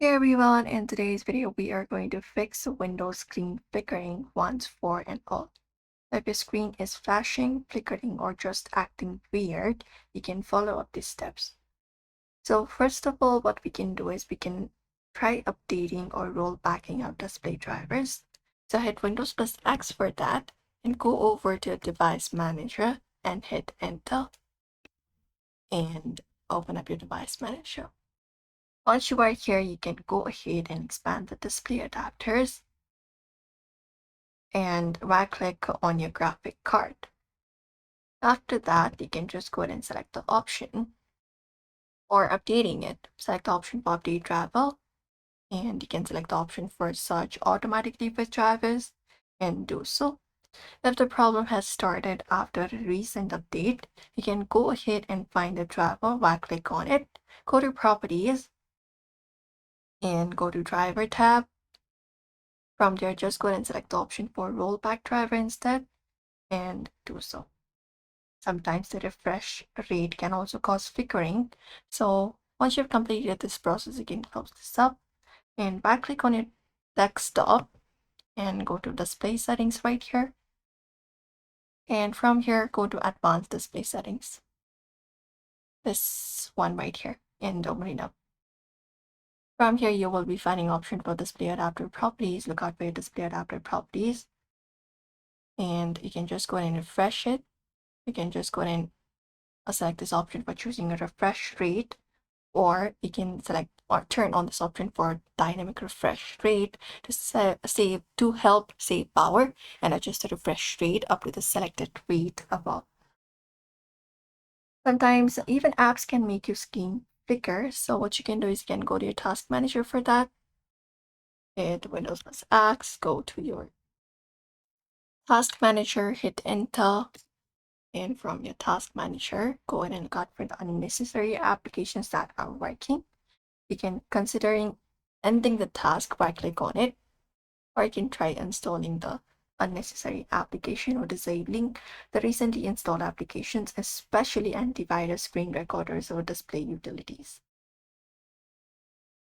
Hey everyone, in today's video we are going to fix Windows screen flickering once for and all. If your screen is flashing, flickering, or just acting weird, you can follow up these steps. So first of all, what we can do is we can try updating or rollbacking our display drivers. So hit Windows plus X for that and go over to Device Manager and hit Enter and open up your Device Manager. Once you are here, you can go ahead and expand the display adapters and right-click on your graphic card. After that, you can just go ahead and select the option or updating it. Select the option for update driver, and you can select the option for search automatically with drivers and do so. If the problem has started after a recent update, you can go ahead and find the driver, right-click on it, go to Properties, and go to Driver tab. From there, just go ahead and select the option for rollback driver instead and do so. Sometimes the refresh rate can also cause flickering. So once you've completed this process, you can close this up and right click on your desktop and go to display settings right here. And from here, go to advanced display settings. This one right here and open it up. From here, you will be finding option for display adapter properties. Look out for your display adapter properties. And you can just go ahead and refresh it. You can just go ahead and select this option for choosing a refresh rate, or you can select or turn on this option for dynamic refresh rate to help save power and adjust the refresh rate up to the selected rate above. Sometimes even apps can make your screen flicker, so what you can do is you can go to your task manager for that. Hit Windows plus X, go to your task manager, hit enter, and from your task manager, go ahead and look out for the unnecessary applications that are working. You can considering ending the task by click on it, or you can try installing the unnecessary application or disabling the recently installed applications, especially antivirus, screen recorders, or display utilities.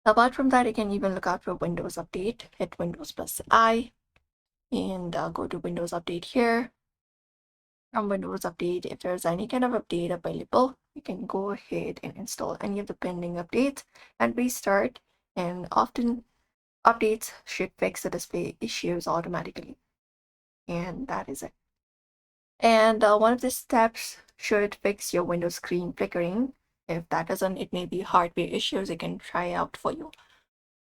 Apart from that, you can even look out for Windows Update. Hit Windows plus I and go to Windows Update here. From Windows Update, if there's any kind of update available, you can go ahead and install any of the pending updates and restart. And often updates should fix the display issues automatically. And that is it. And one of the steps should fix your Windows screen flickering. If that doesn't, it may be hardware issues it can try out for you.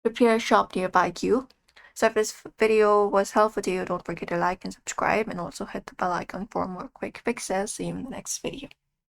Prepare a shop nearby you. So if this video was helpful to you, don't forget to like and subscribe, and also hit the bell icon for more quick fixes. See you in the next video.